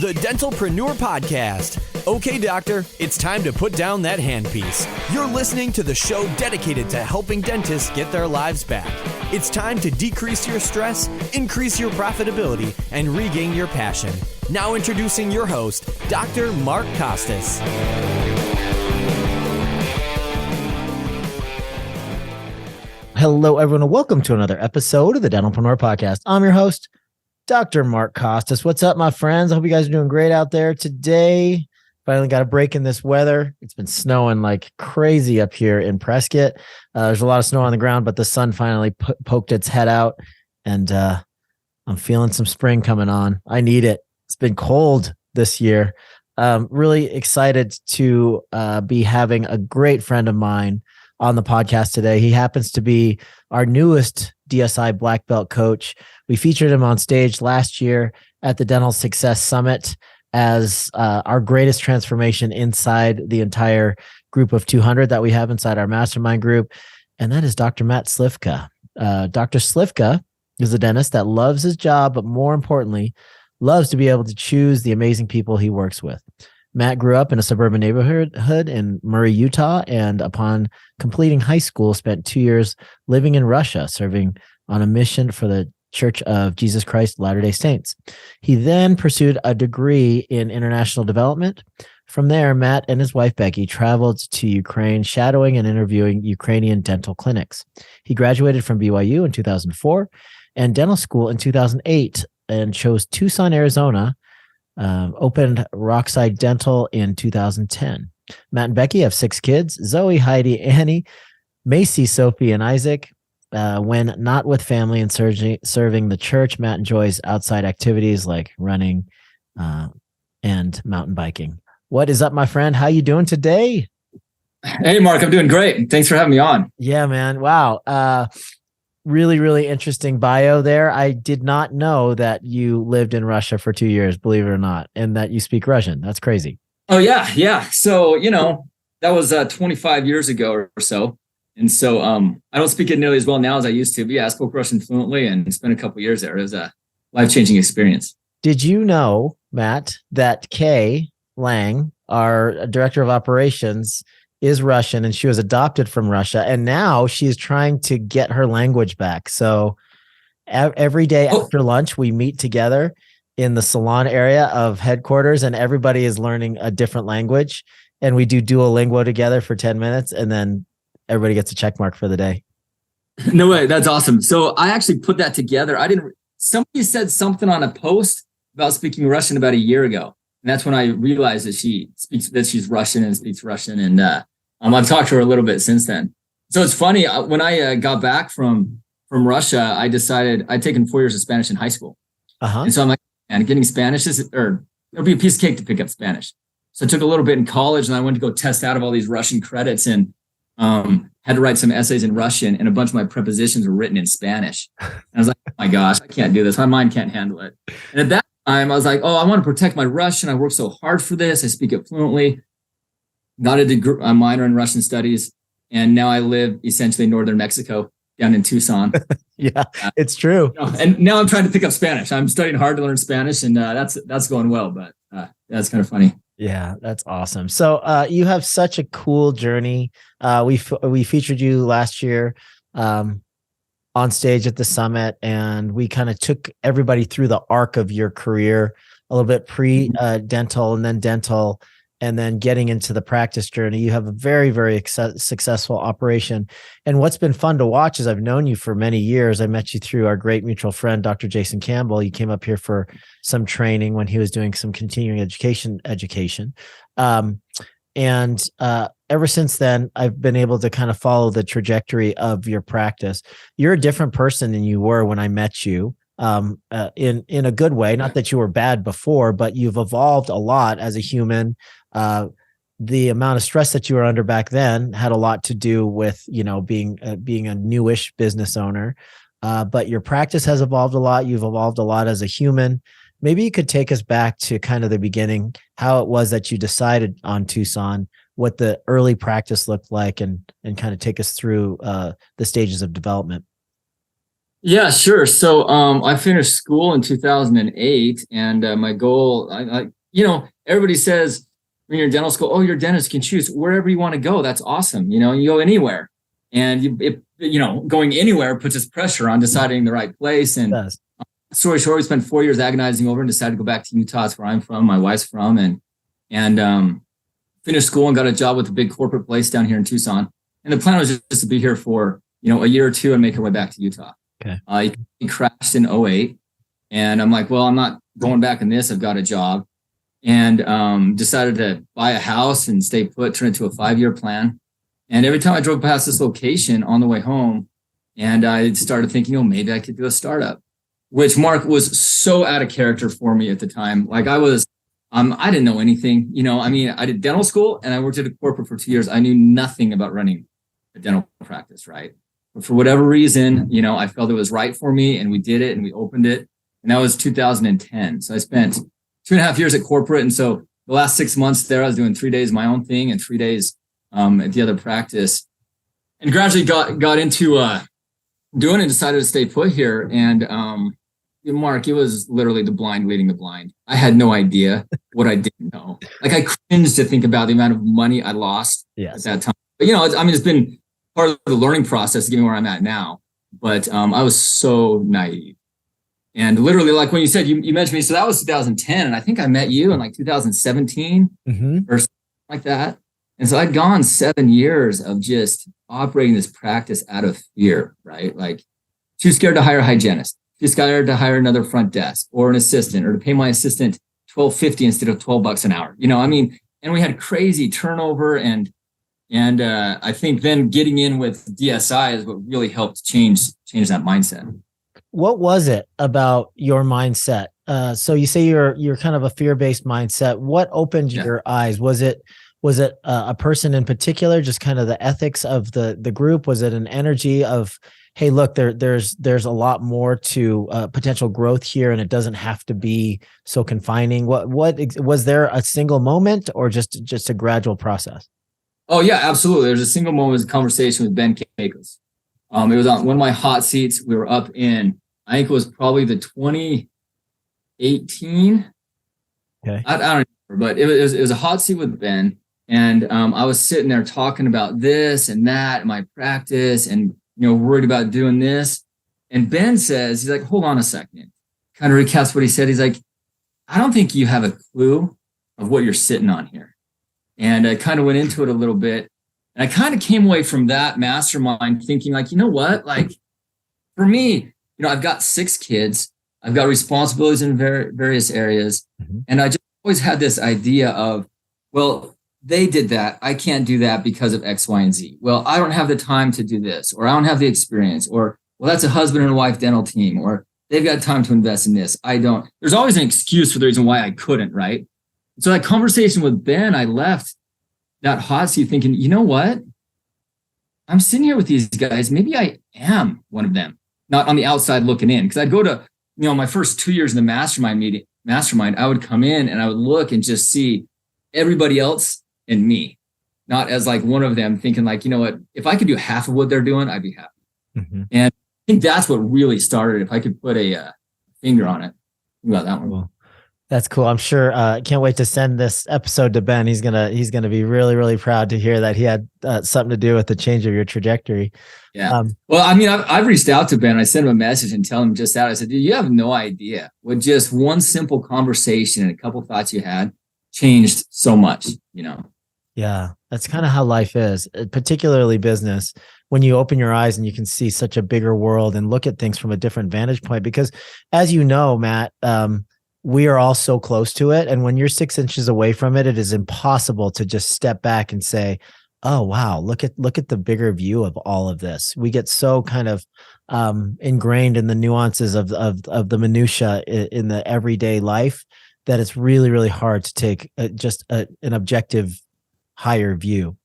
The Dentalpreneur Podcast. Okay, doctor, it's time to put down that handpiece. You're listening to the show dedicated to helping dentists get their lives back. It's time to decrease your stress, increase your profitability, and regain your passion. Now introducing your host, Dr. Mark Costas. Hello, everyone, and welcome to another episode of the Dentalpreneur Podcast. I'm your host, Dr. Mark Costas. What's up, my friends? I hope you guys are doing great out there today. Finally got a break in this weather. It's been snowing like crazy up here in Prescott. There's a lot of snow on the ground, but the sun finally poked its head out, and I'm feeling some spring coming on. I need it. It's been cold this year. Really excited to be having a great friend of mine on the podcast today. He happens to be our newest DSI Blackbelt coach. We featured him on stage last year at the Dental Success Summit as our greatest transformation inside the entire group of 200 that we have inside our mastermind group. And that is Dr. Matt Slivka. Dr. Slifka is a dentist that loves his job, but more importantly, loves to be able to choose the amazing people he works with. Matt grew up in a suburban neighborhood in Murray, Utah, and upon completing high school, spent 2 years living in Russia, serving on a mission for the Church of Jesus Christ Latter-day Saints. He then pursued a degree in international development. From there, Matt and his wife, Becky, traveled to Ukraine, shadowing and interviewing Ukrainian dental clinics. He graduated from BYU in 2004 and dental school in 2008 and chose Tucson, Arizona. Opened Rockside Dental in 2010. Matt and Becky have 6 kids: Zoe, Heidi, Annie, Macy, Sophie, and Isaac. When not with family and serving the church, Matt enjoys outside activities like running and mountain biking. What is up, my friend? How you doing today? Hey, Mark, I'm doing great. Thanks for having me on. Yeah, man. Wow. Really, really interesting bio there. I did not know that you lived in Russia for 2 years, believe it or not, and that you speak Russian. That's crazy. Oh, yeah. So, that was 25 years ago or so. And so I don't speak it nearly as well now as I used to. But yeah, I spoke Russian fluently and spent a couple of years there. It was a life-changing experience. Did you know, Matt, that Kay Lang, our director of operations, is Russian, and she was adopted from Russia, and now she's trying to get her language back. So every day after lunch, we meet together in the salon area of headquarters, and everybody is learning a different language, and we do Duolingo together for 10 minutes, and then everybody gets a check mark for the day. No way. That's awesome. So I actually put that together. Somebody said something on a post about speaking Russian about a year ago. And that's when I realized that she's Russian and speaks Russian. And I've talked to her a little bit since then. So it's funny, when I got back from Russia, I decided I'd taken 4 years of Spanish in high school. And so I'm like, man, getting Spanish it'll be a piece of cake to pick up Spanish. So I took a little bit in college, and I went to go test out of all these Russian credits, and had to write some essays in Russian, and a bunch of my prepositions were written in Spanish. And I was like, oh my gosh, I can't do this. My mind can't handle it. And at that time, I was like, I want to protect my Russian. I worked so hard for this. I speak it fluently. Got a minor in Russian studies, and now I live essentially in northern Mexico, down in Tucson. Yeah, it's true. And now I'm trying to pick up Spanish. I'm studying hard to learn Spanish, and that's going well. But that's kind of funny. Yeah, that's awesome. So you have such a cool journey. We featured you last year on stage at the summit, and we kind of took everybody through the arc of your career, a little bit pre-dental and then dental, and then getting into the practice journey. You have a very, very successful operation. And what's been fun to watch is I've known you for many years. I met you through our great mutual friend, Dr. Jason Campbell. You came up here for some training when he was doing some continuing education. And ever since then, I've been able to kind of follow the trajectory of your practice. You're a different person than you were when I met you. In a good way, not that you were bad before, but you've evolved a lot as a human. The amount of stress that you were under back then had a lot to do with, being a newish business owner. But your practice has evolved a lot. You've evolved a lot as a human. Maybe you could take us back to kind of the beginning, how it was that you decided on Tucson, what the early practice looked like, and kind of take us through the stages of development. Yeah, sure. So I finished school in 2008, and my goal, everybody says when you're in dental school, oh, you're a dentist, you can choose wherever you want to go. That's awesome. You go anywhere, and going anywhere puts us pressure on deciding the right place. And story short, we spent 4 years agonizing over and decided to go back to Utah. That's where I'm from. My wife's from, and finished school and got a job with a big corporate place down here in Tucson. And the plan was just to be here for a year or two and make our way back to Utah. Okay. He crashed in 2008, and I'm like, well, I'm not going back in this. I've got a job, and decided to buy a house and stay put, turn it into a 5-year plan. And every time I drove past this location on the way home, and I started thinking, oh, maybe I could do a startup, which Mark was so out of character for me at the time. Like I didn't know anything, I did dental school and I worked at a corporate for 2 years. I knew nothing about running a dental practice, right? But for whatever reason, I felt it was right for me, and we did it and we opened it. And that was 2010. So I spent 2.5 years at corporate. And so the last 6 months there, I was doing 3 days my own thing and 3 days at the other practice, and gradually got into doing and decided to stay put here. And Mark, it was literally the blind leading the blind. I had no idea what I didn't know. Like I cringed to think about the amount of money I lost at that time. But it's been part of the learning process to get me where I'm at now. But I was so naive. And literally, like when you said, you mentioned me, so that was 2010. And I think I met you in like 2017 or something like that. And so I'd gone 7 years of just operating this practice out of fear, right? Like too scared to hire a hygienist, too scared to hire another front desk or an assistant, or to pay my assistant $12.50 instead of $12 an hour. And we had crazy turnover, and I think then getting in with DSI is what really helped change that mindset. What was it about your mindset? So you say you're kind of a fear-based mindset. What opened your eyes? Was it a person in particular, just kind of the ethics of the group? Was it an energy of, hey, look, there's a lot more to potential growth here, and it doesn't have to be so confining? What was there a single moment, or just a gradual process? Oh yeah, absolutely. There's a single moment of conversation with Ben Kakos. It was on one of my hot seats. We were up in, I think it was probably the 2018. Okay. I don't remember, but it was a hot seat with Ben. And I was sitting there talking about this and that, my practice, and worried about doing this. And Ben says, he's like, hold on a second. Kind of recaps what he said. He's like, I don't think you have a clue of what you're sitting on here. And I kind of went into it a little bit. And I kind of came away from that mastermind thinking like, you know what? Like for me, I've got 6 kids. I've got responsibilities in various areas. And I just always had this idea of, well, they did that. I can't do that because of X, Y, and Z. Well, I don't have the time to do this, or I don't have the experience, or, well, that's a husband and wife dental team, or they've got time to invest in this. I don't. There's always an excuse for the reason why I couldn't, right? So that conversation with Ben, I left that hot seat thinking, you know what? I'm sitting here with these guys. Maybe I am one of them, not on the outside looking in. Because I'd go to, my first 2 years in the mastermind, I would come in and I would look and just see everybody else and me, not as like one of them, thinking like, you know what, if I could do half of what they're doing, I'd be happy. And I think that's what really started. If I could put a finger on it, about that one. Well, that's cool. I'm sure. Can't wait to send this episode to Ben. He's gonna be really, really proud to hear that he had something to do with the change of your trajectory. Yeah. Well, I've reached out to Ben. I sent him a message and tell him just that. I said, dude, you have no idea what just one simple conversation and a couple thoughts you had changed so much. Yeah, that's kind of how life is, particularly business. When you open your eyes and you can see such a bigger world and look at things from a different vantage point, because as you know, Matt, we are all so close to it. And when you're 6 inches away from it, it is impossible to just step back and say, oh, wow, look at the bigger view of all of this. We get so kind of ingrained in the nuances of the minutia in the everyday life that it's really, really hard to take an objective higher view.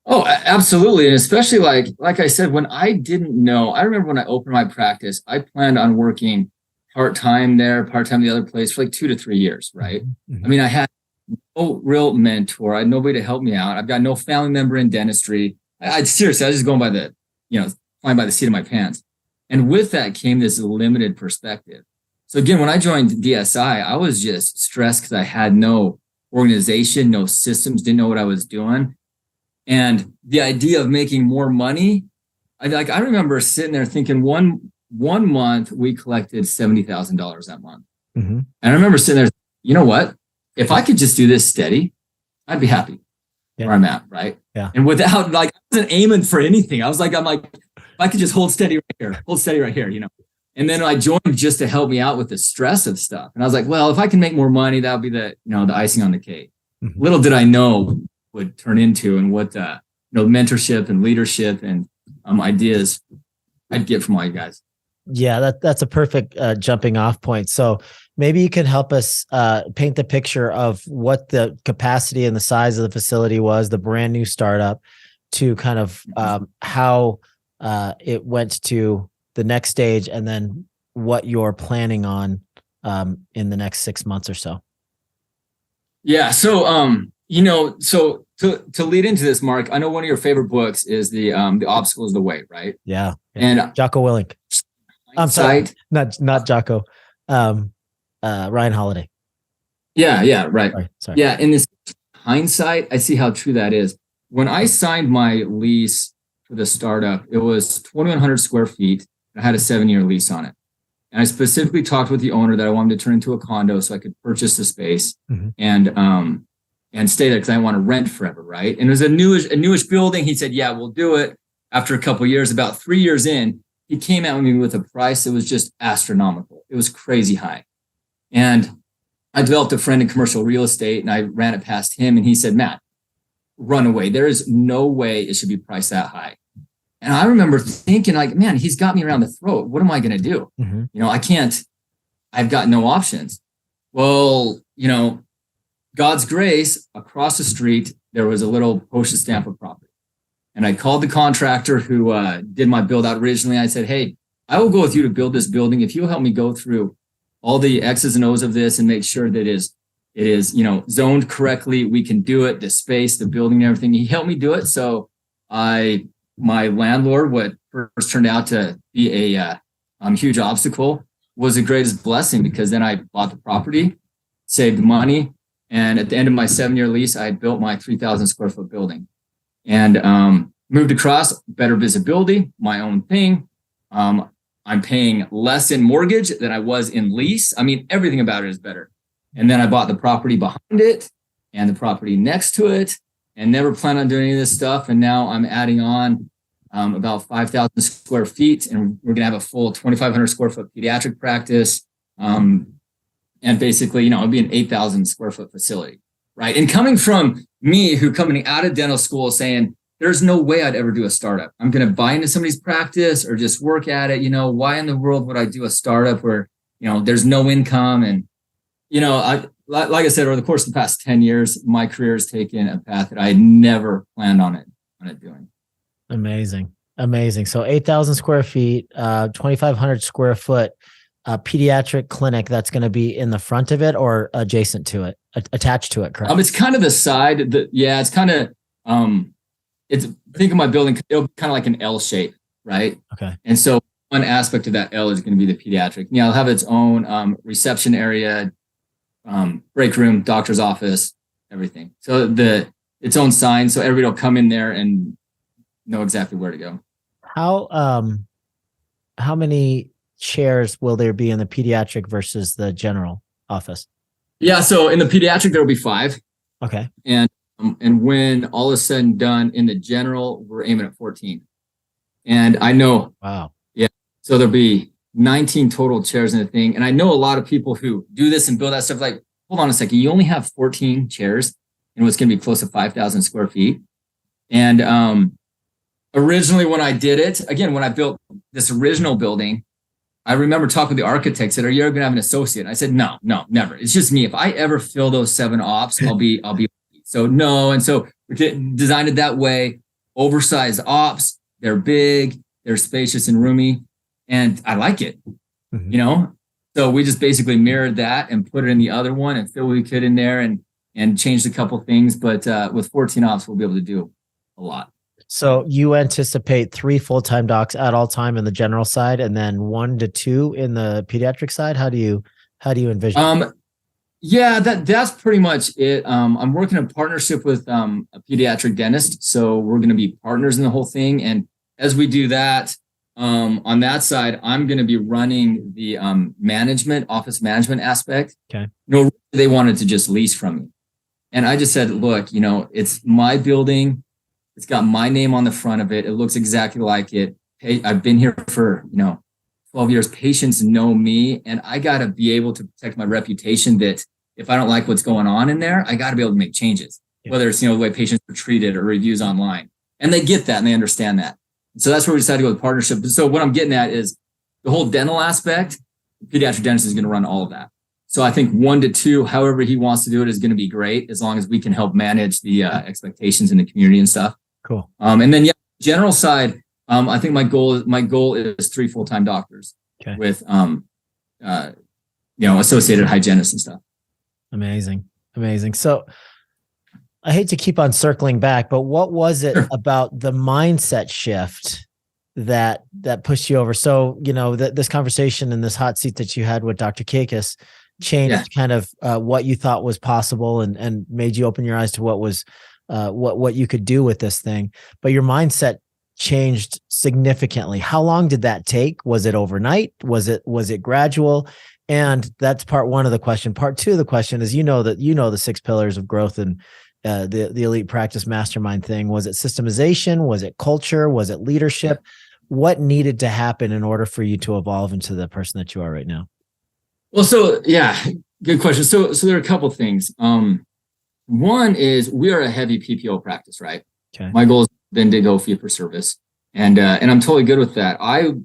Oh, absolutely. And especially like I said, when I didn't know, I remember when I opened my practice, I planned on working part-time there, part-time the other place for like 2 to 3 years, right? I mean, I had no real mentor. I had nobody to help me out. I've got no family member in dentistry. I seriously, I was just going by flying by the seat of my pants. And with that came this limited perspective. So again, when I joined DSI, I was just stressed because I had no organization, no systems, didn't know what I was doing. And the idea of making more money, I remember sitting there thinking one month we collected $70,000 that month. Mm-hmm. And I remember sitting there, you know what? If I could just do this steady, I'd be happy where I'm at, right? Yeah. And without, like, I wasn't aiming for anything. I'm like, if I could just hold steady right here, you know. And then I joined just to help me out with the stress of stuff. And I was like, well, if I can make more money, that'll be the icing on the cake. Mm-hmm. Little did I know would turn into, and what mentorship and leadership and ideas I'd get from all you guys. Yeah, that's a perfect jumping off point. So maybe you can help us paint the picture of what the capacity and the size of the facility was, the brand new startup, to kind of how it went to the next stage, and then what you're planning on in the next 6 months or so. Yeah. So, so to lead into this, Mark, I know one of your favorite books is the Obstacle is the Way, right? Yeah. And Jocko Willink. I'm sorry, not Jocko. Ryan Holiday. Yeah, right. Sorry. Yeah, in this hindsight, I see how true that is. When I signed my lease for the startup, it was 2,100 square feet. I had a 7-year lease on it. And I specifically talked with the owner that I wanted to turn into a condo so I could purchase the space and stay there because I didn't want to rent forever, right? And it was a newish building. He said, yeah, we'll do it. After a couple of years, about 3 years in, he came at me with a price that was just astronomical. It was crazy high. And I developed a friend in commercial real estate, and I ran it past him, and he said, Matt, run away. There is no way it should be priced that high. And I remember thinking, like, man, he's got me around the throat. What am I going to do? Mm-hmm. I can't, I've got no options. Well, God's grace, across the street, there was a little postage stamp of property. And I called the contractor who did my build out originally. I said, hey, I will go with you to build this building. If you'll help me go through all the X's and O's of this and make sure that it is zoned correctly, we can do it, the space, the building, and everything. He helped me do it. So my landlord, what first turned out to be a huge obstacle, was the greatest blessing, because then I bought the property, saved money. And at the end of my 7-year lease, I had built my 3,000 square foot building. And moved across, better visibility, my own thing. I'm paying less in mortgage than I was in lease. I mean, everything about it is better. And then I bought the property behind it and the property next to it, and never planned on doing any of this stuff. And now I'm adding on about 5,000 square feet, and we're going to have a full 2,500 square foot pediatric practice. And basically, it'll be an 8,000 square foot facility. Right. And coming from me, who coming out of dental school saying, there's no way I'd ever do a startup. I'm going to buy into somebody's practice or just work at it. Why in the world would I do a startup where, there's no income? And, like I said, over the course of the past 10 years, my career has taken a path that I had never planned on it doing. Amazing. So 8,000 square feet, 2,500 square foot pediatric clinic that's going to be in the front of it or adjacent to it, attached to it, correct? It's kind of the side. It's kind of, think of my building, it'll be kind of like an L shape, right? Okay. And so one aspect of that L is going to be the pediatric. It'll have its own reception area, break room, doctor's office, everything. So its own sign, so everybody will come in there and know exactly where to go. How many chairs will there be in the pediatric versus the general office? Yeah, so in the pediatric there'll be 5. Okay. And when all is said and done, in the general, we're aiming at 14. And I know, wow, yeah, so there'll be 19 total chairs in the thing. And I know a lot of people who do this and build that stuff, like, hold on a second, you only have 14 chairs in what's going to be close to 5,000 square feet. And originally when I did it, again, when I built this original building, I remember talking with the architect, said, are you ever going to have an associate? And I said, no, never. It's just me. If I ever fill those 7 ops, I'll be, so no. And so we designed it that way, oversized ops. They're big, they're spacious and roomy, and I like it, So we just basically mirrored that and put it in the other one and fit what we could in there and changed a couple things. But with 14 ops, we'll be able to do a lot. So you anticipate 3 full-time docs at all time in the general side, and then 1 to 2 in the pediatric side. How do you envision? Yeah, that's pretty much it. I'm working in partnership with a pediatric dentist, so we're going to be partners in the whole thing. And as we do that, on that side, I'm going to be running the office management aspect. Okay. They wanted to just lease from me, and I just said, look, it's my building. It's got my name on the front of it. It looks exactly like it. Hey, I've been here for 12 years. Patients know me, and I got to be able to protect my reputation that if I don't like what's going on in there, I got to be able to make changes, whether it's, the way patients are treated or reviews online. And they get that and they understand that. So that's where we decided to go with partnership. So what I'm getting at is the whole dental aspect, the pediatric dentist is going to run all of that. So I think 1 to 2, however he wants to do it, is going to be great as long as we can help manage the expectations in the community and stuff. Cool. And then, general side, I think my goal is 3 full-time doctors with, associated hygienists and stuff. Amazing. So I hate to keep on circling back, but what was it about the mindset shift that pushed you over? So, this conversation and this hot seat that you had with Dr. Kakis changed kind of what you thought was possible and made you open your eyes to what was what you could do with this thing. But your mindset changed significantly. How long did that take? Was it overnight? Was it gradual? And that's part 1 of the question. Part 2 of the question is, the 6 pillars of growth and the elite practice mastermind thing. Was it systemization? Was it culture? Was it leadership? What needed to happen in order for you to evolve into the person that you are right now? Well, good question. So there are a couple of things. One is we are a heavy PPO practice, right? Okay. My goal has been to go fee for service, and I'm totally good with that. I've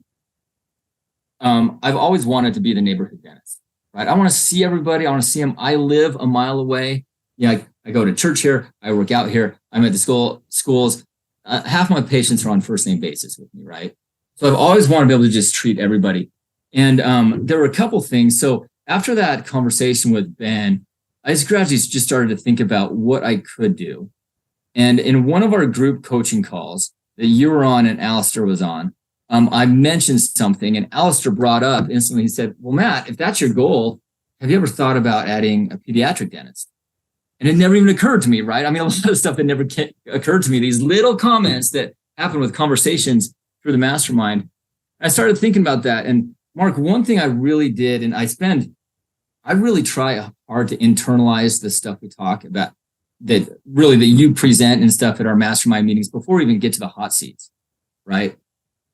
always wanted to be the neighborhood dentist, right? I want to see everybody. I want to see them. I live a mile away. I go to church here. I work out here. I'm at the schools. Half my patients are on first name basis with me, right? So I've always wanted to be able to just treat everybody. And there were a couple things. So after that conversation with Ben, I just gradually just started to think about what I could do. And in one of our group coaching calls that you were on and Alistair was on, I mentioned something and Alistair brought up instantly. He said, well, Matt, if that's your goal, have you ever thought about adding a pediatric dentist? And it never even occurred to me, right? I mean, a lot of stuff that never occurred to me, these little comments that happen with conversations through the mastermind. I started thinking about that. And Mark, one thing I really did, and I really try hard to internalize the stuff we talk about that you present and stuff at our mastermind meetings before we even get to the hot seats, right?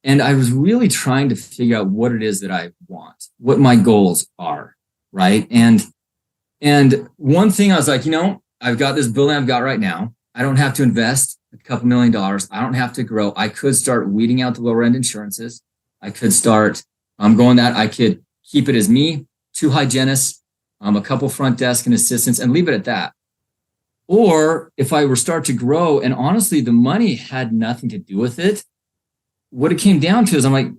And I was really trying to figure out what it is that I want, what my goals are, right? And one thing I was like, I've got this building I've got right now. I don't have to invest a couple $1 million. I don't have to grow. I could start weeding out the lower end insurances. I could start going that. I could keep it as me, 2 hygienists, a couple front desk and assistants, and leave it at that. Or if I were start to grow, and honestly, the money had nothing to do with it. What it came down to is I'm like,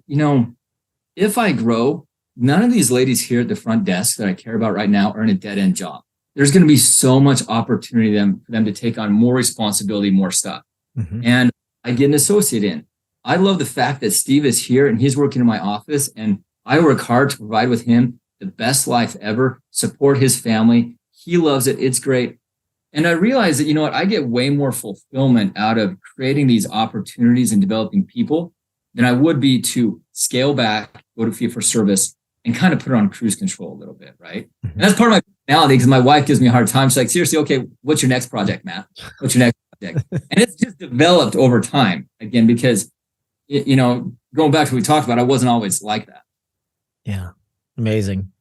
if I grow, none of these ladies here at the front desk that I care about right now are in a dead end job. There's going to be so much opportunity for them to take on more responsibility, more stuff. Mm-hmm. And I get an associate in. I love the fact that Steve is here and he's working in my office, and I work hard to provide with him the best life ever, support his family. He loves it. It's great. And I realized that, I get way more fulfillment out of creating these opportunities and developing people than I would be to scale back, go to fee for service, and kind of put it on cruise control a little bit, right? Mm-hmm. And that's part of my personality, because my wife gives me a hard time. She's like, seriously, okay, what's your next project, Matt? What's your next project? And it's just developed over time, again, because, going back to what we talked about, I wasn't always like that. Yeah. Amazing.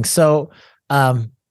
So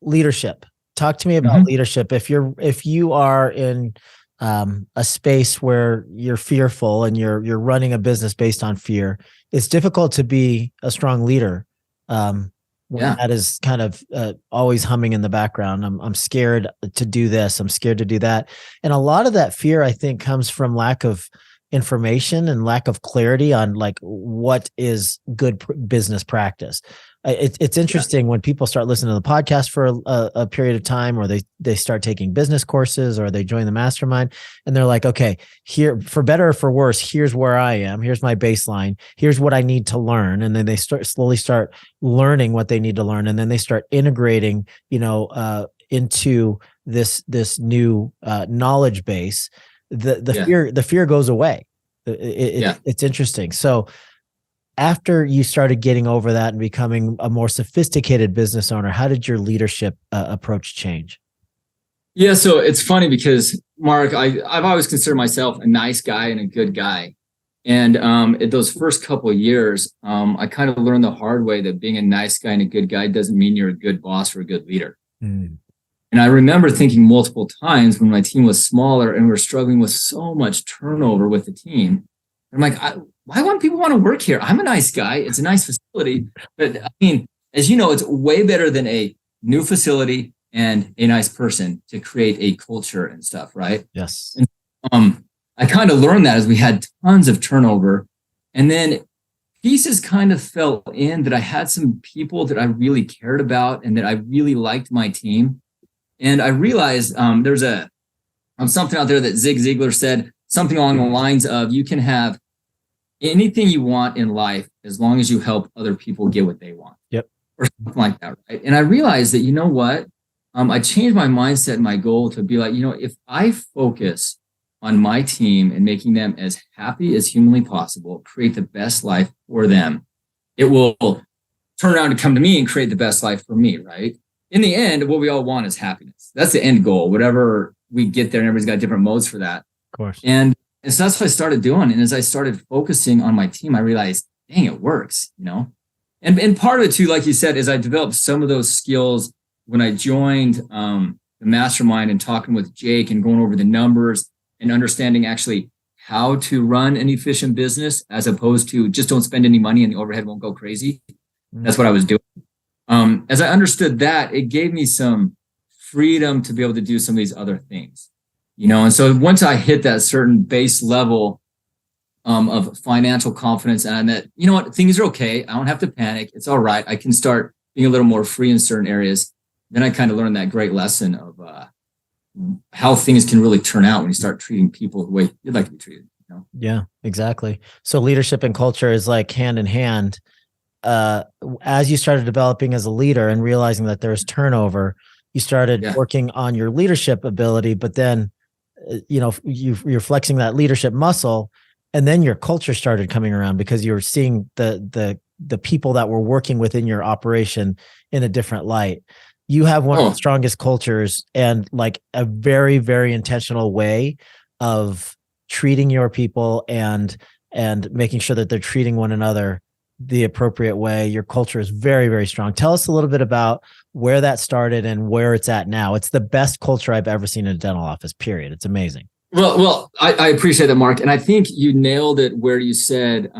leadership. Talk to me about leadership. If you are in a space where you're fearful and you're running a business based on fear, it's difficult to be a strong leader. That is kind of always humming in the background. I'm scared to do this. I'm scared to do that. And a lot of that fear, I think, comes from lack of information and lack of clarity on like what is good business practice. It's interesting when people start listening to the podcast for a period of time, or they start taking business courses, or they join the mastermind, and they're like, okay, here, for better or for worse, here's where I am. Here's my baseline. Here's what I need to learn. And then they slowly start learning what they need to learn. And then they start integrating, into this new knowledge base. The fear goes away. It's interesting. So after you started getting over that and becoming a more sophisticated business owner, how did your leadership approach change? Yeah, so it's funny because, Mark, I've always considered myself a nice guy and a good guy. And in those first couple of years, I kind of learned the hard way that being a nice guy and a good guy doesn't mean you're a good boss or a good leader. Mm. And I remember thinking multiple times when my team was smaller and we were struggling with so much turnover with the team, I'm like, why wouldn't people want to work here? I'm a nice guy. It's a nice facility. But I mean, as you know, it's way better than a new facility and a nice person to create a culture and stuff, right? Yes. And, I kind of learned that as we had tons of turnover. And then pieces kind of fell in that I had some people that I really cared about and that I really liked my team. And I realized there's something out there that Zig Ziglar said, something along the lines of, you can have anything you want in life as long as you help other people get what they want. Yep. Or something like that, right? And I realized that, you know what? I changed my mindset and my goal to be like, if I focus on my team and making them as happy as humanly possible, create the best life for them, it will turn around and come to me and create the best life for me, right? In the end, what we all want is happiness. That's the end goal, whatever we get there, and everybody's got different modes for that. Of course. And so that's what I started doing. And as I started focusing on my team, I realized, dang, it works, And part of it too, like you said, is I developed some of those skills when I joined the mastermind and talking with Jake and going over the numbers and understanding actually how to run an efficient business as opposed to just don't spend any money and the overhead won't go crazy. That's what I was doing. As I understood that, it gave me some freedom to be able to do some of these other things, And so once I hit that certain base level of financial confidence and that, things are okay. I don't have to panic. It's all right. I can start being a little more free in certain areas. Then I kind of learned that great lesson of how things can really turn out when you start treating people the way you'd like to be treated. Yeah, exactly. So leadership and culture is like hand in hand. As you started developing as a leader and realizing that there's turnover, you started working on your leadership ability, but then, you're flexing that leadership muscle, and then your culture started coming around because you were seeing the people that were working within your operation in a different light. You have one of the strongest cultures and like a very, very intentional way of treating your people and making sure that they're treating one another the appropriate way. Your culture is very, very strong. Tell us a little bit about where that started and where it's at now. It's the best culture I've ever seen in a dental office, period. It's amazing. Well, I appreciate that, Mark. And I think you nailed it where you said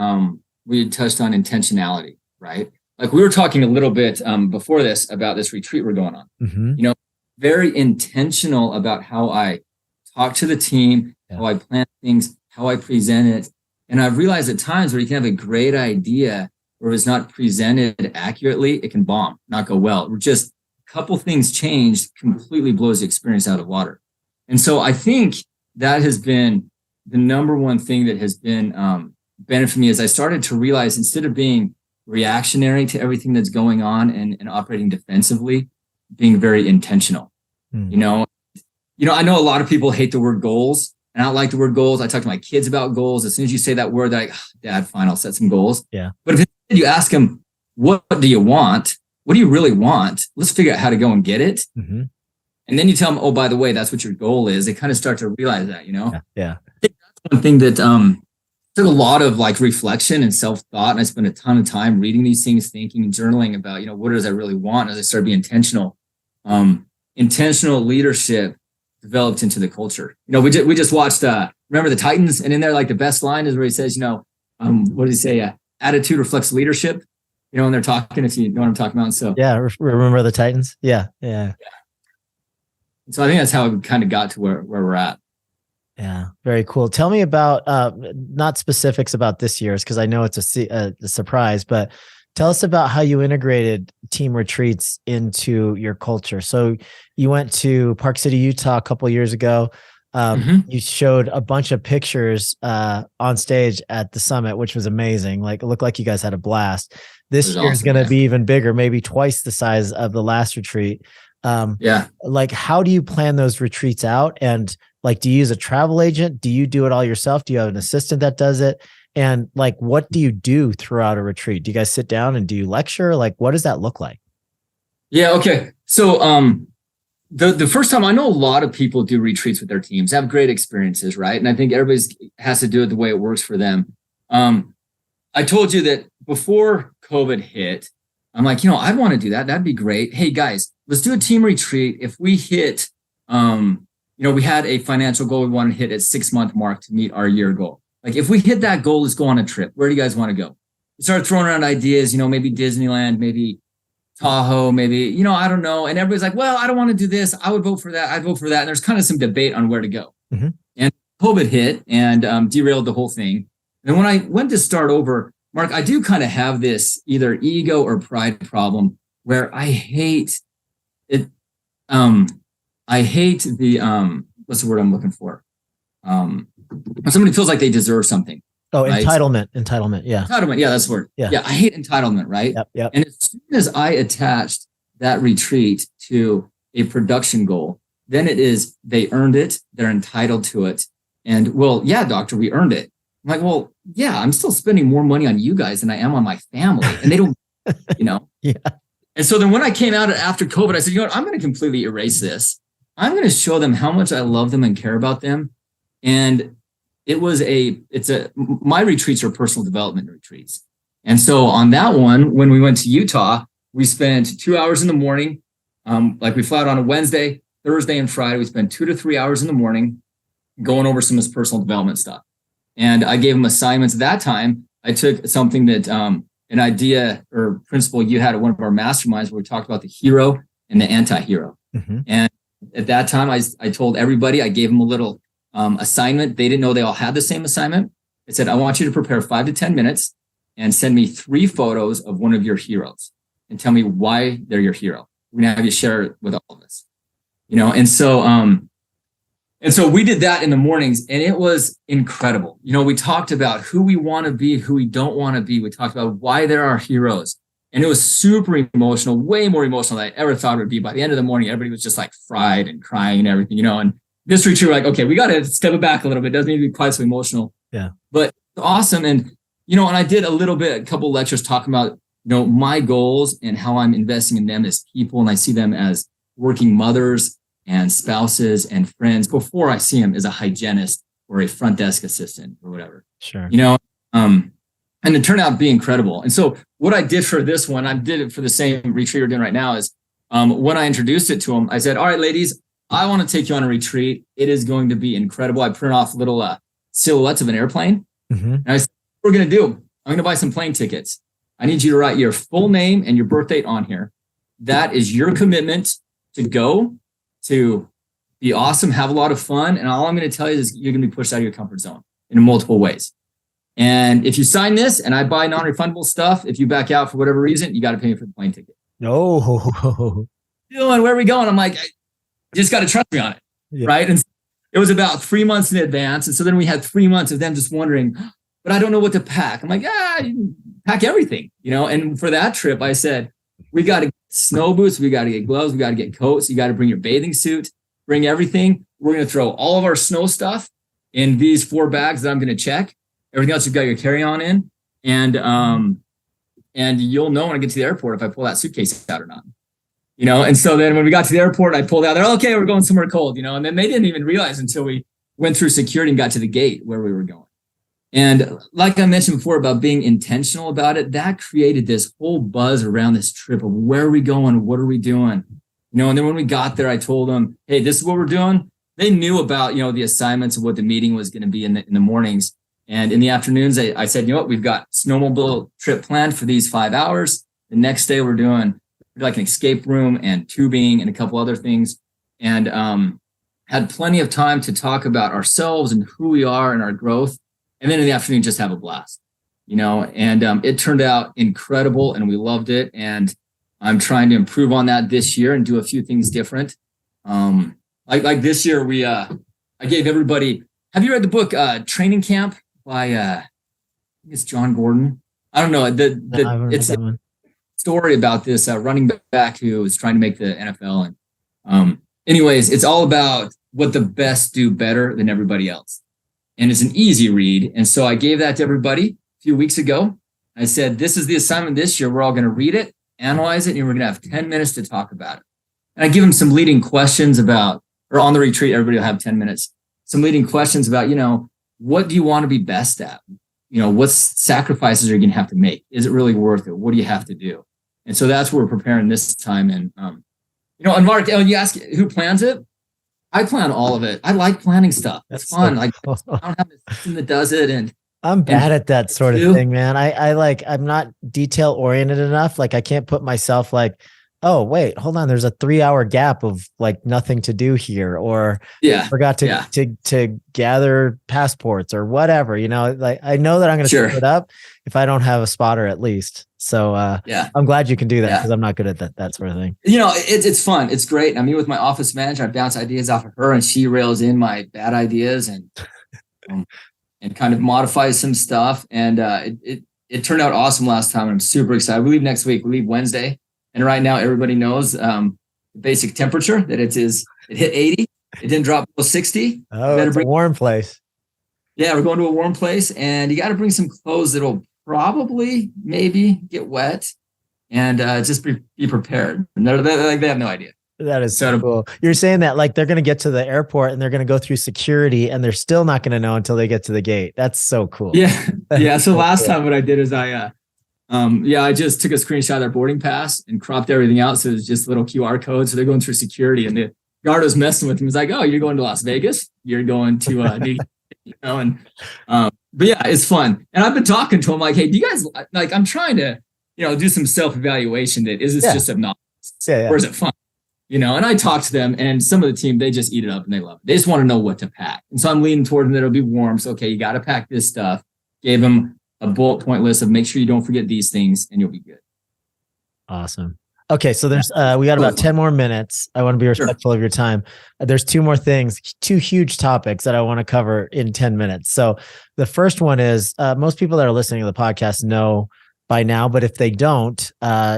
we had touched on intentionality, right? Like we were talking a little bit before this about this retreat we're going on. Mm-hmm. Very intentional about how I talk to the team, how I plan things, how I present it. And I've realized at times where you can have a great idea, where it's not presented accurately, it can bomb, not go well. Just a couple things changed, completely blows the experience out of water. And so I think that has been the number one thing that has been benefiting me as I started to realize instead of being reactionary to everything that's going on and operating defensively, being very intentional. I know a lot of people hate the word goals, and I don't like the word goals. I talk to my kids about goals. As soon as you say that word, they're like, Dad, fine, I'll set some goals. Yeah. But if you ask them, what do you want? What do you really want? Let's figure out how to go and get it. Mm-hmm. And then you tell them, oh, by the way, that's what your goal is. They kind of start to realize that, Yeah. I think that's one thing that took a lot of like reflection and self-thought. And I spent a ton of time reading these things, thinking and journaling about, what does I really want as I started being intentional. Intentional leadership developed into the culture. We just watched, remember the Titans? And in there, like the best line is where he says, what does he say? Attitude reflects leadership, when they're talking, if you know what I'm talking about. So yeah. Remember the Titans? Yeah. So I think that's how it kind of got to where we're at. Yeah. Very cool. Tell me about, not specifics about this year's, because I know it's a surprise, but Tell us about how you integrated team retreats into your culture. So you went to Park City, Utah a couple of years ago. You showed a bunch of pictures on stage at the summit, which was amazing. Like, it looked like you guys had a blast. This year is going to be even bigger, maybe twice the size of the last retreat. Like, how do you plan those retreats out? And like, do you use a travel agent? Do you do it all yourself? Do you have an assistant that does it? And like, what do you do throughout a retreat? Do you guys sit down and do you lecture? Like, what does that look like? Yeah. Okay. So, the first time, I know a lot of people do retreats with their teams, have great experiences, right? And I think everybody has to do it the way it works for them. I told you that before COVID hit, I'm like, I'd want to do that. That'd be great. Hey guys, let's do a team retreat. If we hit, we had a financial goal we wanted to hit at 6-month mark to meet our year goal. Like, if we hit that goal, let's go on a trip. Where do you guys want to go? We started throwing around ideas, maybe Disneyland, maybe Tahoe, maybe, I don't know. And everybody's like, well, I don't want to do this. I would vote for that. I'd vote for that. And there's kind of some debate on where to go. And COVID hit and derailed the whole thing. And when I went to start over, Mark, I do kind of have this either ego or pride problem where I hate it. I hate the, what's the word I'm looking for? When somebody feels like they deserve something. Oh, right? Entitlement. Yeah. Entitlement. Yeah, that's the word. Yeah. I hate entitlement. Right. Yep. And as soon as I attached that retreat to a production goal, then it is, they earned it. They're entitled to it. And well, yeah, doctor, we earned it. I'm like, well, yeah, I'm still spending more money on you guys than I am on my family. And they don't, Yeah. And so then when I came out after COVID, I said, I'm going to completely erase this. I'm going to show them how much I love them and care about them. And my retreats are personal development retreats. And so on that one, when we went to Utah, we spent 2 hours in the morning. We fly out on a Wednesday, Thursday, and Friday. We spent 2 to 3 hours in the morning going over some of this personal development stuff. And I gave them assignments. At that time, I took something that an idea or principle you had at one of our masterminds where we talked about the hero and the anti-hero. And at that time, I told everybody, I gave them a little assignment. They didn't know they all had the same assignment. I said, I want you to prepare 5 to 10 minutes and send me 3 photos of one of your heroes and tell me why they're your hero. We're going to have you share it with all of us, And so we did that in the mornings, and it was incredible. We talked about who we want to be, who we don't want to be. We talked about why they're our heroes. And it was super emotional, way more emotional than I ever thought it would be. By the end of the morning, everybody was just like fried and crying and everything, and this retreat, we're like, okay, we got to step it back a little bit. It doesn't need to be quite so emotional. Yeah. But it's awesome. And, and I did a couple lectures talking about, my goals and how I'm investing in them as people. And I see them as working mothers and spouses and friends before I see them as a hygienist or a front desk assistant or whatever. Sure. And it turned out to be incredible. And so what I did for this one, I did it for the same retreat we're doing right now is when I introduced it to them, I said, all right, ladies, I want to take you on a retreat. It is going to be incredible. I printed off little silhouettes of an airplane. And I said, what we're going to do, I'm going to buy some plane tickets. I need you to write your full name and your birth date on here. That is your commitment to go, to be awesome, have a lot of fun. And all I'm going to tell you is you're going to be pushed out of your comfort zone in multiple ways. And if you sign this and I buy non-refundable stuff, if you back out for whatever reason, you got to pay me for the plane ticket. No. Dylan, where are we going? I'm like, you just got to trust me on it. Yeah. Right. And it was about 3 months in advance. And so then we had 3 months of them just wondering, but I don't know what to pack. I'm like, you can pack everything, and for that trip, I said, we got to get snow boots. We got to get gloves. We got to get coats. You got to bring your bathing suit, bring everything. We're going to throw all of our snow stuff in these 4 bags that I'm going to check. Everything else you've got your carry-on in. And you'll know when I get to the airport if I pull that suitcase out or not. And so then when we got to the airport, I pulled out there, okay, we're going somewhere cold, and then they didn't even realize until we went through security and got to the gate where we were going. And like I mentioned before about being intentional about it, that created this whole buzz around this trip of where are we going? What are we doing? And then when we got there, I told them, hey, this is what we're doing. They knew about, the assignments of what the meeting was going to be in the mornings. And in the afternoons, I said, we've got snowmobile trip planned for these 5 hours. The next day we're doing like an escape room and tubing and a couple other things. And had plenty of time to talk about ourselves and who we are and our growth. And then in the afternoon, just have a blast. and it turned out incredible and we loved it. And I'm trying to improve on that this year and do a few things different. Like this year, I gave everybody, have you read the book Training Camp by, I think it's John Gordon? I don't know. It's a story about this running back who was trying to make the NFL. And anyways, it's all about what the best do better than everybody else. And it's an easy read. And so I gave that to everybody a few weeks ago. I said, this is the assignment this year. We're all going to read it, analyze it, and we're going to have 10 minutes to talk about it. And I give them some leading questions about, or on the retreat, everybody will have 10 minutes, some leading questions about, what do you want to be best at? What sacrifices are you going to have to make? Is it really worth it? What do you have to do? And so that's what we're preparing this time. And, and Mark, when you ask who plans it, I plan all of it. I like planning stuff. It's fun. So cool. I don't have a system that does it. And I'm bad at that sort of thing, man. I'm not detail oriented enough. Like I can't put myself like, oh, wait, hold on. There's a 3-hour gap of like nothing to do here, or forgot to gather passports or whatever, like I know that I'm going to screw it up if I don't have a spotter at least. So I'm glad you can do that because I'm not good at that sort of thing. It's fun. It's great. I mean, with my office manager, I bounce ideas off of her and she rails in my bad ideas and kind of modifies some stuff. And it turned out awesome last time. And I'm super excited. We leave next week. We leave Wednesday. And right now, everybody knows the basic temperature that it hit 80. It didn't drop below 60. Oh, it's a warm place. Yeah, we're going to a warm place. And you got to bring some clothes that'll probably maybe get wet. And just be prepared. And they have no idea. That is so cool. You're saying that like they're going to get to the airport and they're going to go through security and they're still not going to know until they get to the gate. That's so cool. Yeah. Yeah. So last time what I did is I just took a screenshot of their boarding pass and cropped everything out. So it's just little QR codes. So they're going through security and the guard was messing with him. He's like, oh, you're going to Las Vegas. You're going to New but yeah, it's fun. And I've been talking to him like, hey, do you guys like, I'm trying to, do some self-evaluation that is this just obnoxious or is it fun? And I talk to them and some of the team, they just eat it up and they love it. They just want to know what to pack. And so I'm leaning toward them that it'll be warm. So, okay, you got to pack this stuff. Gave them a bullet point list of make sure you don't forget these things and you'll be good. Awesome. Okay. So there's, we got about 10 more minutes. I want to be respectful of your time. There's two more things, two huge topics that I want to cover in 10 minutes. So the first one is, most people that are listening to the podcast know by now, but if they don't,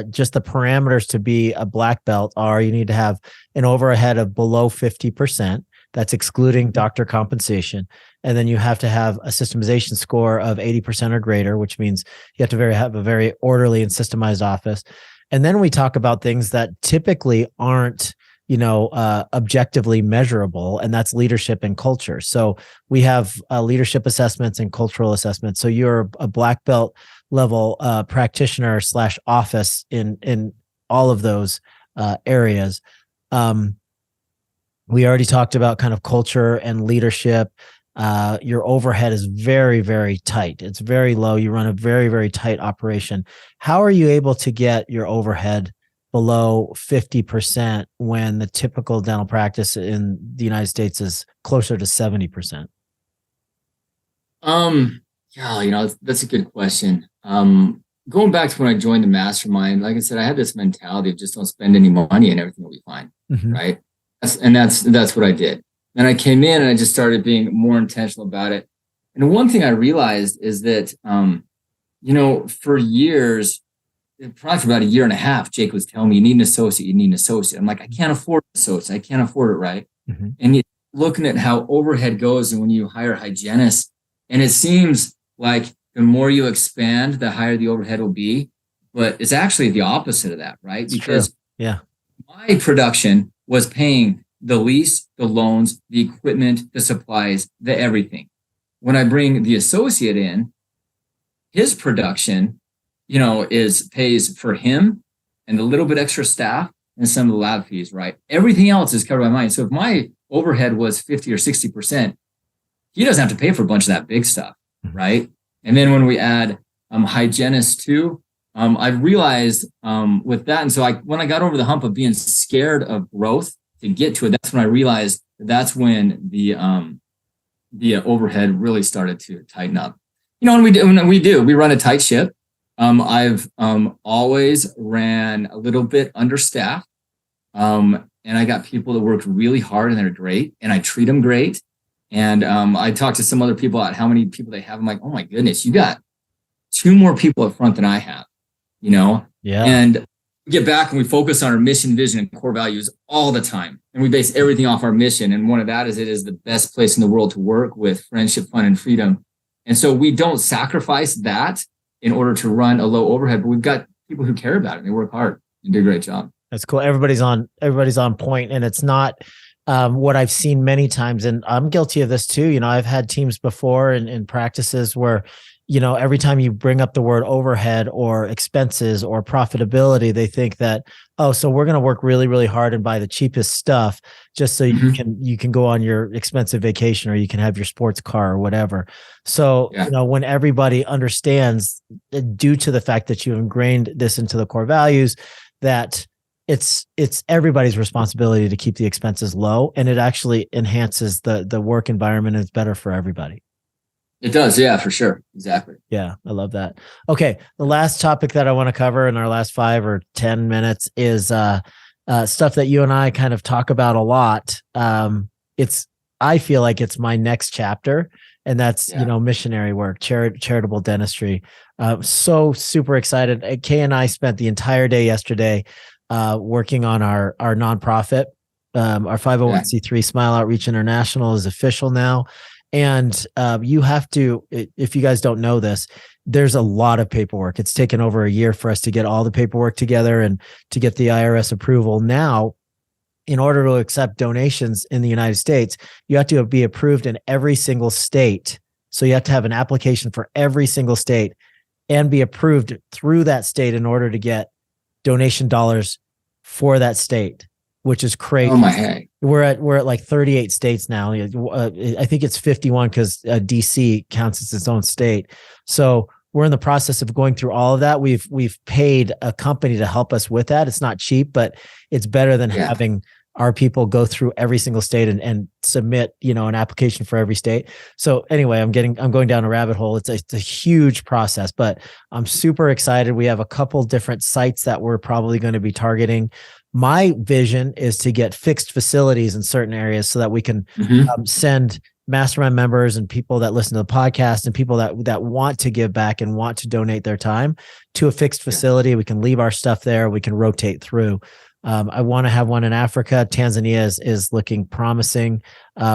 just the parameters to be a black belt are you need to have an overhead of below 50%. That's excluding doctor compensation. And then you have to have a systemization score of 80% or greater, which means you have to have a very orderly and systemized office. And then we talk about things that typically aren't, objectively measurable, and that's leadership and culture. So we have leadership assessments and cultural assessments. So you're a black belt level practitioner / office in all of those areas. We already talked about kind of culture and leadership. Your overhead is very, very tight. It's very low. You run a very, very tight operation. How are you able to get your overhead below 50% when the typical dental practice in the United States is closer to 70%? That's a good question. Going back to when I joined the mastermind, like I said, I had this mentality of just don't spend any money and everything will be fine. Mm-hmm. Right. That's what I did. And I came in and I just started being more intentional about it. And one thing I realized is that, for years, probably for about a year and a half, Jake was telling me, you need an associate. I'm like, I can't afford an associate. I can't afford it. Right. Mm-hmm. And you're looking at how overhead goes and when you hire hygienists, and it seems like the more you expand, the higher the overhead will be. But it's actually the opposite of that, right? It's because true. My production was paying the lease, the loans, the equipment, the supplies, the everything. When I bring the associate in, his production, pays for him and a little bit extra staff and some of the lab fees, right? Everything else is covered by mine. So if my overhead was 50 or 60%, he doesn't have to pay for a bunch of that big stuff, right? And then when we add hygienists too, I realized with that, and so when I got over the hump of being scared of growth to get to it, that's when I realized that's when the overhead really started to tighten up. And we run a tight ship. I've always ran a little bit understaffed. And I got people that work really hard and they're great and I treat them great. And I talked to some other people about how many people they have. I'm like, oh my goodness, you got 2 more people up front than I have, Yeah. And we get back and we focus on our mission, vision, and core values all the time. And we base everything off our mission. And one of that is it is the best place in the world to work with friendship, fun, and freedom. And so we don't sacrifice that in order to run a low overhead, but we've got people who care about it and they work hard and do a great job. That's cool. Everybody's on point, and it's not what I've seen many times. And I'm guilty of this too. I've had teams before in practices where, every time you bring up the word overhead or expenses or profitability, they think that, oh, so we're going to work really, really hard and buy the cheapest stuff just so you can go on your expensive vacation or you can have your sports car or whatever. So, when everybody understands, due to the fact that you ingrained this into the core values, that it's everybody's responsibility to keep the expenses low, and it actually enhances the work environment and it's better for everybody. It does. Yeah, for sure. Exactly. Yeah. I love that. Okay. The last topic that I want to cover in our last 5 or 10 minutes is stuff that you and I kind of talk about a lot. I feel like it's my next chapter, and that's, missionary work, charitable dentistry. So super excited. Kay and I spent the entire day yesterday working on our nonprofit. Our 501c3 Smile Outreach International is official now. And you have to, if you guys don't know this, there's a lot of paperwork. It's taken over a year for us to get all the paperwork together and to get the IRS approval. Now, in order to accept donations in the United States, you have to be approved in every single state. So you have to have an application for every single state and be approved through that state in order to get donation dollars for that state, which is crazy. Oh my heck. We're at like 38 states now. I think it's 51 because DC counts as its own state. So we're in the process of going through all of that. We've paid a company to help us with that. It's not cheap, but it's better than having our people go through every single state and submit, an application for every state. So anyway, I'm going down a rabbit hole. It's a huge process, but I'm super excited. We have a couple different sites that we're probably going to be targeting. My vision is to get fixed facilities in certain areas so that we can send mastermind members and people that listen to the podcast and people that want to give back and want to donate their time to a fixed facility. We can leave our stuff there. We can rotate through. I want to have one in Africa. Tanzania is looking promising.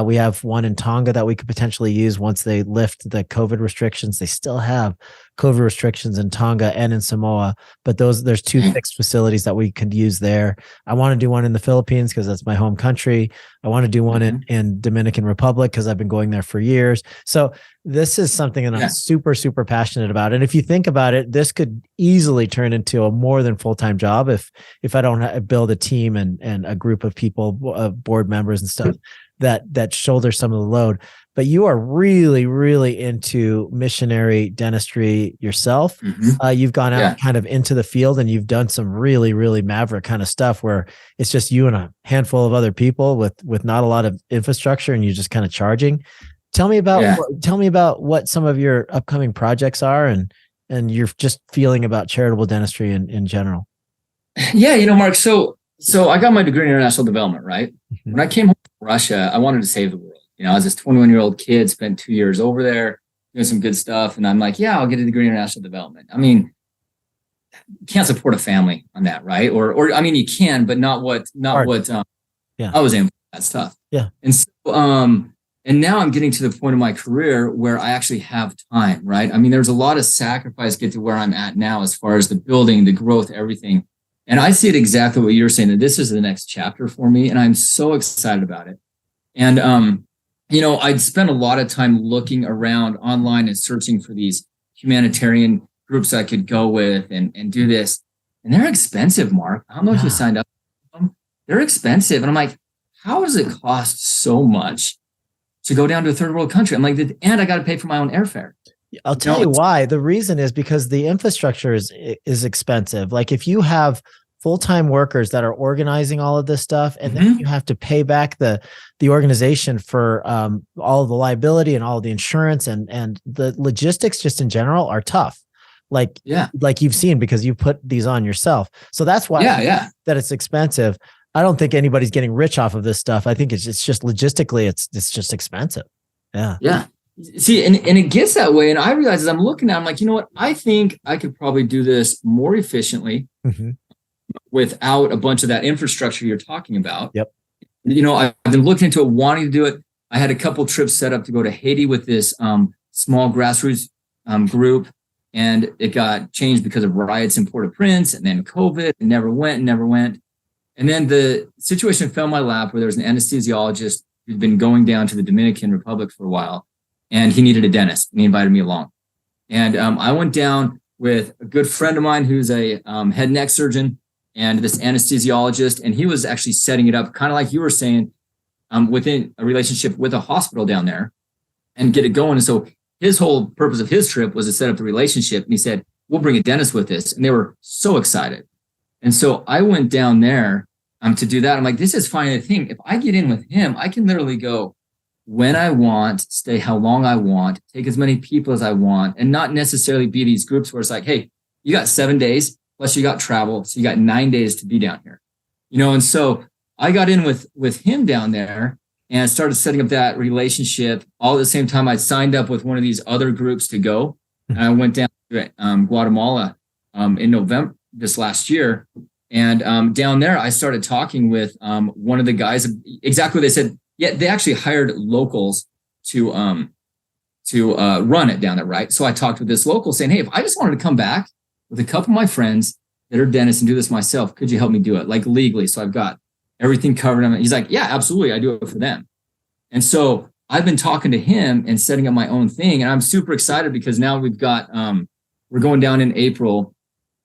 We have one in Tonga that we could potentially use once they lift the COVID restrictions. They still have COVID restrictions in Tonga and in Samoa, but there's 2 fixed facilities that we could use there. I want to do one in the Philippines because that's my home country. I want to do one in Dominican Republic because I've been going there for years. So this is something that I'm super, super passionate about. And if you think about it, this could easily turn into a more than full-time job if I don't build a team and a group of people, board members and stuff that shoulder some of the load. But you are really, really into missionary dentistry yourself. You've gone out kind of into the field and you've done some really, really maverick kind of stuff where it's just you and a handful of other people with not a lot of infrastructure and you're just kind of charging. Tell me about what some of your upcoming projects are and you're just feeling about charitable dentistry in general. Yeah, Mark. So I got my degree in international development, right? When I came home from Russia, I wanted to save the world. I was this 21-year-old kid, spent 2 years over there doing some good stuff. And I'm like, I'll get a degree in international development. I mean, you can't support a family on that, right? Or I mean, you can, but not what I was in. That's tough. Yeah. And so, and now I'm getting to the point of my career where I actually have time, right? I mean, there's a lot of sacrifice to get to where I'm at now as far as the building, the growth, everything. And I see it exactly what you're saying, that this is the next chapter for me. And I'm so excited about it. And, I'd spent a lot of time looking around online and searching for these humanitarian groups I could go with and do this. And they're expensive, Mark. I don't know if you signed up for them. They're expensive. And I'm like, how does it cost so much to go down to a third world country? I'm like, and I got to pay for my own airfare. I'll tell you why. The reason is because the infrastructure is expensive. Like if you have full-time workers that are organizing all of this stuff. And then you have to pay back the organization for all of the liability and all of the insurance and the logistics just in general are tough. Like you've seen, because you put these on yourself. So that's why that it's expensive. I don't think anybody's getting rich off of this stuff. I think it's just logistically, it's just expensive. Yeah. Yeah. See, and it gets that way. And I realize as I'm looking at it, I'm like, you know what? I think I could probably do this more efficiently without a bunch of that infrastructure you're talking about. Yep. You know, I've been looking into it, wanting to do it. I had a couple trips set up to go to Haiti with this small grassroots group, and it got changed because of riots in Port-au-Prince, and then COVID. It never went. And then the situation fell in my lap where there was an anesthesiologist who'd been going down to the Dominican Republic for a while, and he needed a dentist, and he invited me along. And I went down with a good friend of mine who's a head and neck surgeon and this anesthesiologist, and he was actually setting it up, kind of like you were saying, within a relationship with a hospital down there and get it going. And so his whole purpose of his trip was to set up the relationship. And he said, we'll bring a dentist with us. And they were so excited. And so I went down there to do that. I'm like, this is finally the thing. If I get in with him, I can literally go when I want, stay how long I want, take as many people as I want, and not necessarily be these groups where it's like, hey, you got 7 days, plus you got travel. So you got 9 days to be down here, you know? And so I got in with him down there and started setting up that relationship. All at the same time, I signed up with one of these other groups to go. And I went down to Guatemala in November this last year. And down there, I started talking with one of the guys. Exactly what they said. Yeah, they actually hired locals to run it down there, right? So I talked with this local saying, hey, if I just wanted to come back with a couple of my friends that are dentists and do this myself, could you help me do it, like legally? So I've got everything covered. And he's like, yeah, absolutely. I do it for them. And so I've been talking to him and setting up my own thing. And I'm super excited because now we've got, we're going down in April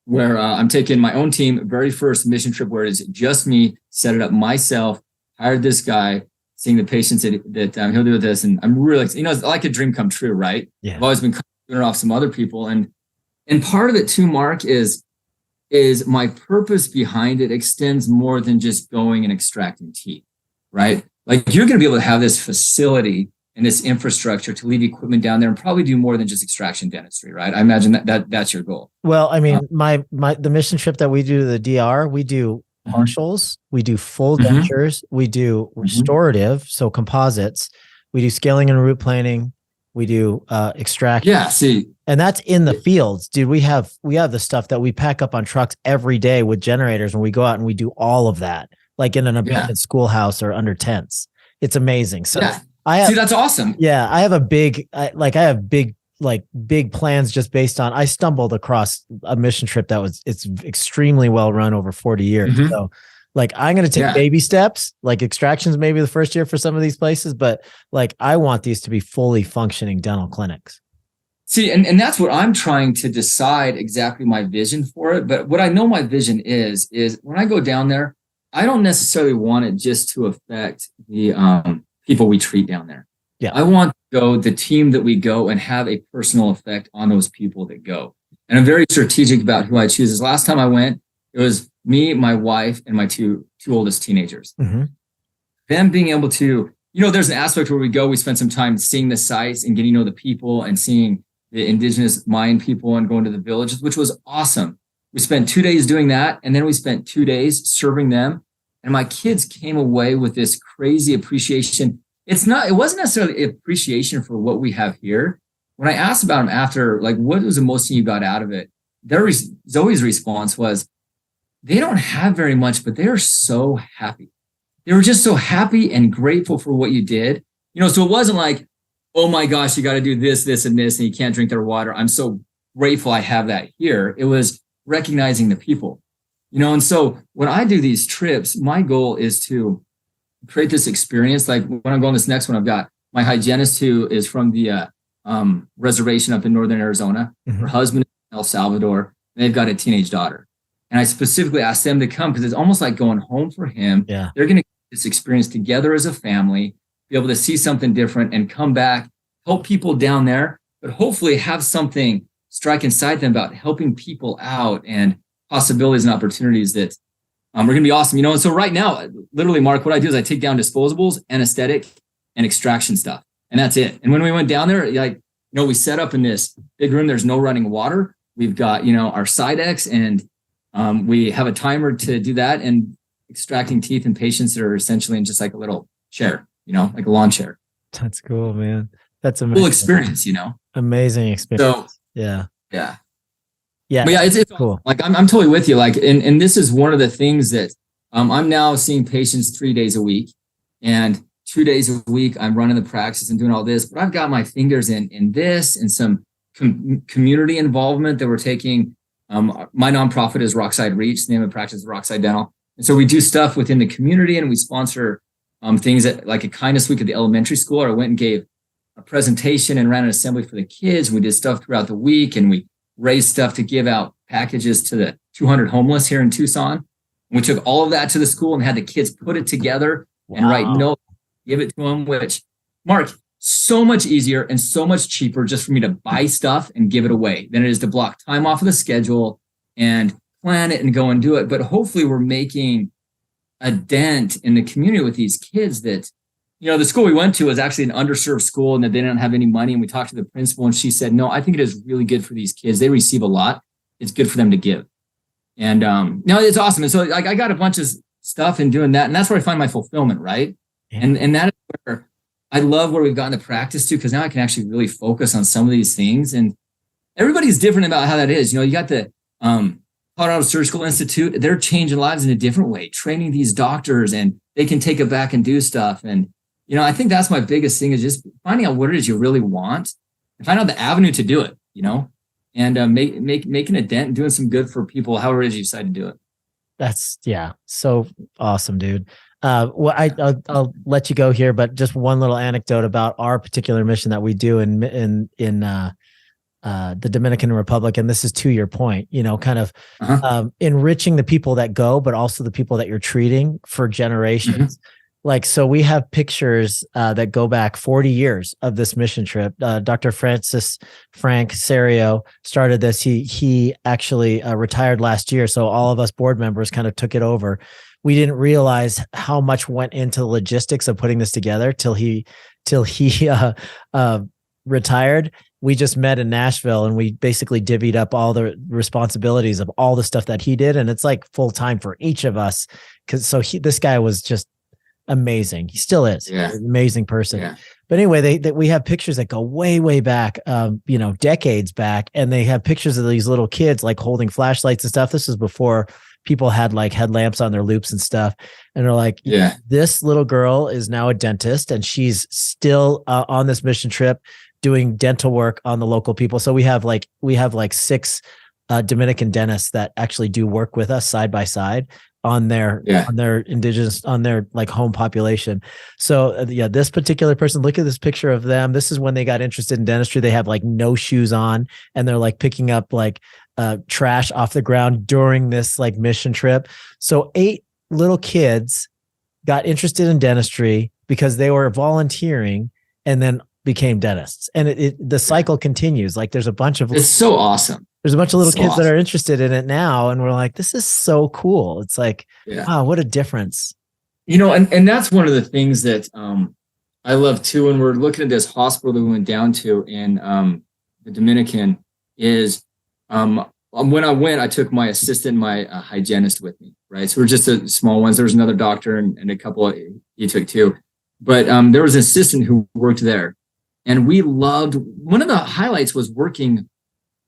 where I'm taking my own team, very first mission trip where it's just me, set it up myself, hired this guy, seeing the patients that he'll do with this. And I'm really, you know, it's like a dream come true, right? Yeah. I've always been doing it off some other people. And part of it too, Mark, is my purpose behind it extends more than just going and extracting teeth, right? Like you're going to be able to have this facility and this infrastructure to leave equipment down there and probably do more than just extraction dentistry, right? I imagine that's your goal. Well, I mean, the mission trip that we do to the DR, we do partials, we do full dentures, we do restorative, so composites, we do scaling and root planing, we do extraction. Yeah, see. And that's in the fields, dude. We have the stuff that we pack up on trucks every day with generators when we go out and we do all of that, like in an abandoned schoolhouse or under tents. It's amazing. So see, that's awesome. Yeah, I have big plans just based on, I stumbled across a mission trip it's extremely well run over 40 years. So like, I'm going to take baby steps, like extractions, maybe the first year for some of these places, but like, I want these to be fully functioning dental clinics. See, and that's what I'm trying to decide exactly my vision for it. But what I know my vision is when I go down there, I don't necessarily want it just to affect the people we treat down there. Yeah. I want to go, the team that we go, and have a personal effect on those people that go. And I'm very strategic about who I choose. This last time I went, it was me, my wife, and my two oldest teenagers. Them being able to, you know, there's an aspect where we go, we spend some time seeing the sites and getting to know the people and seeing the indigenous Mayan people and going to the villages, which was awesome. We spent 2 days doing that. And then we spent 2 days serving them. And my kids came away with this crazy appreciation. It wasn't necessarily appreciation for what we have here. When I asked about them after, like, what was the most thing you got out of it? Zoe's response was, they don't have very much, but they are so happy. They were just so happy and grateful for what you did. You know, so it wasn't like, oh my gosh, you got to do this, this, and this, and you can't drink their water. I'm so grateful I have that here. It was recognizing the people, you know. And so when I do these trips, my goal is to create this experience. Like when I'm going this next one, I've got my hygienist who is from the reservation up in northern Arizona. Her husband is in El Salvador, and they've got a teenage daughter. And I specifically asked them to come because it's almost like going home for him. Yeah. They're going to get this experience together as a family, be able to see something different and come back, help people down there, but hopefully have something strike inside them about helping people out and possibilities and opportunities that We're going to be awesome. And so right now, literally, Mark, what I do is I take down disposables, anesthetic, and extraction stuff. And that's it. And when we went down there, we set up in this big room. There's no running water. We've got, our Sidex, and we have a timer to do that, and extracting teeth in patients that are essentially in just like a little chair, like a lawn chair. That's cool, man. That's amazing. Cool experience, Amazing experience. So yeah. Yeah. But yeah, it's cool. Like I'm totally with you. Like, and this is one of the things that I'm now seeing patients 3 days a week, and 2 days a week I'm running the practice and doing all this, but I've got my fingers in this and some community involvement that we're taking. My nonprofit is Rockside Reach. The name of the practice is Rockside Dental. And so we do stuff within the community, and we sponsor things at like a kindness week at the elementary school. Or I went and gave a presentation and ran an assembly for the kids. We did stuff throughout the week, and we raised stuff to give out packages to the 200 homeless here in Tucson. And we took all of that to the school and had the kids put it together and write notes, give it to them, which, Mark, so much easier and so much cheaper just for me to buy stuff and give it away than it is to block time off of the schedule and plan it and go and do it. But hopefully we're making a dent in the community with these kids that, the school we went to was actually an underserved school, and that they didn't have any money. And we talked to the principal, and she said, no, I think it is really good for these kids. They receive a lot. It's good for them to give. And no, it's awesome. And so like I got a bunch of stuff and doing that. And that's where I find my fulfillment, right? Yeah. And that is where I love where we've gotten to practice to, because now I can actually really focus on some of these things. And everybody's different about how that is. You got the Colorado Surgical Institute. They're changing lives in a different way, training these doctors, and they can take it back and do stuff. And I think that's my biggest thing, is just finding out what it is you really want and find out the avenue to do it, and making a dent and doing some good for people, however it is you decide to do it. That's, so awesome, dude. Well, I'll let you go here, but just one little anecdote about our particular mission that we do in the Dominican Republic. And this is to your point, kind of enriching the people that go, but also the people that you're treating for generations. Mm-hmm. Like, so we have pictures that go back 40 years of this mission trip. Dr. Frank Serio started this. He actually retired last year. So all of us board members kind of took it over. We didn't realize how much went into the logistics of putting this together till he retired. We just met in Nashville, and we basically divvied up all the responsibilities of all the stuff that he did. And it's like full time for each of us. This guy was just amazing. He still is. Yeah. An amazing person. Yeah. But anyway, we have pictures that go way, way back, decades back. And they have pictures of these little kids like holding flashlights and stuff. This was before people had like headlamps on their loops and stuff. And they're like, this little girl is now a dentist, and she's still on this mission trip doing dental work on the local people. So we have like 6 Dominican dentists that actually do work with us side by side on their indigenous, on their like home population. So this particular person, look at this picture of them. This is when they got interested in dentistry. They have like no shoes on, and they're like picking up like trash off the ground during this like mission trip. So 8 little kids got interested in dentistry because they were volunteering and then became dentists. And the cycle continues. Like there's a bunch of, it's so awesome. There's a bunch of little kids that are interested in it now. And we're like, this is so cool. It's like, wow, what a difference. And that's one of the things that I love too. When we're looking at this hospital that we went down to in the Dominican is when I went, I took my assistant, my hygienist with me, right? So we're just a small ones. There was another doctor and a couple he took too. But there was an assistant who worked there. And we loved, one of the highlights was working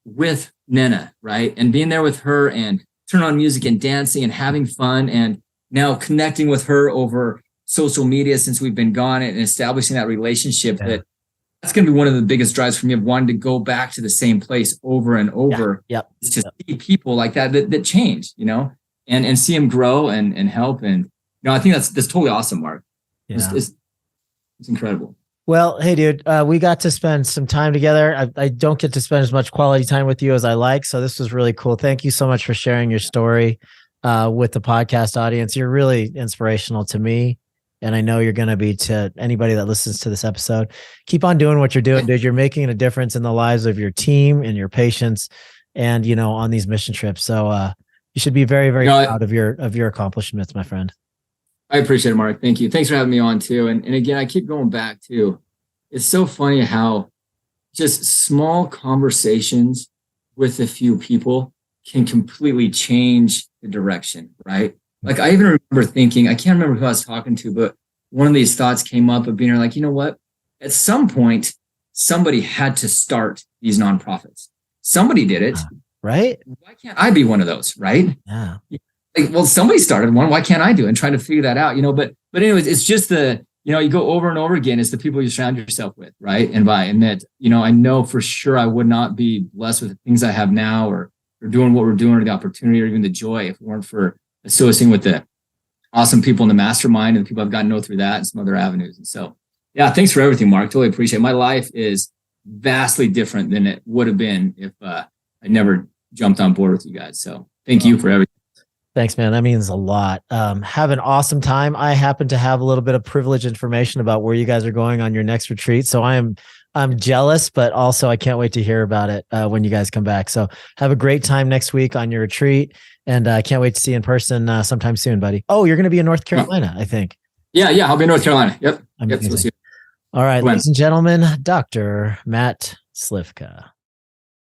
with Nena, right? And being there with her and turn on music and dancing and having fun, and now connecting with her over social media since we've been gone, and establishing that relationship. That's going to be one of the biggest drives for me, of wanting to go back to the same place over and over. Is to see people like that change, and see them grow and help. And, I think that's totally awesome, Mark. It's incredible. Well, hey, dude, we got to spend some time together. I don't get to spend as much quality time with you as I like. So this was really cool. Thank you so much for sharing your story with the podcast audience. You're really inspirational to me. And I know you're going to be to anybody that listens to this episode. Keep on doing what you're doing, dude. You're making a difference in the lives of your team and your patients and, on these mission trips. So You should be very, very No, proud of your accomplishments, my friend. I appreciate it, Mark. Thank you. Thanks for having me on too. And again, I keep going back to, it's so funny how just small conversations with a few people can completely change the direction, right? Like I even remember thinking, I can't remember who I was talking to, but one of these thoughts came up of being like, you know what? At some point, somebody had to start these nonprofits. Somebody did it. Right? Why can't I be one of those, right? Yeah. Like, well, somebody started one. Why can't I do it? And trying to figure that out, but anyways, it's just you go over and over again. It's the people you surround yourself with, right? And that, I know for sure I would not be blessed with the things I have now or doing what we're doing or the opportunity or even the joy if it weren't for associating with the awesome people in the mastermind and the people I've gotten to know through that and some other avenues. And so, yeah, thanks for everything, Mark. Totally appreciate it. My life is vastly different than it would have been if I never jumped on board with you guys. So thank you for everything. Thanks, man. That means a lot. Have an awesome time. I happen to have a little bit of privileged information about where you guys are going on your next retreat. So I'm jealous, but also I can't wait to hear about it when you guys come back. So have a great time next week on your retreat. And I can't wait to see you in person sometime soon, buddy. Oh, you're going to be in North Carolina, I think. Yeah. I'll be in North Carolina. Yep. So we'll see you. All right, ladies and gentlemen, Dr. Matt Slifka.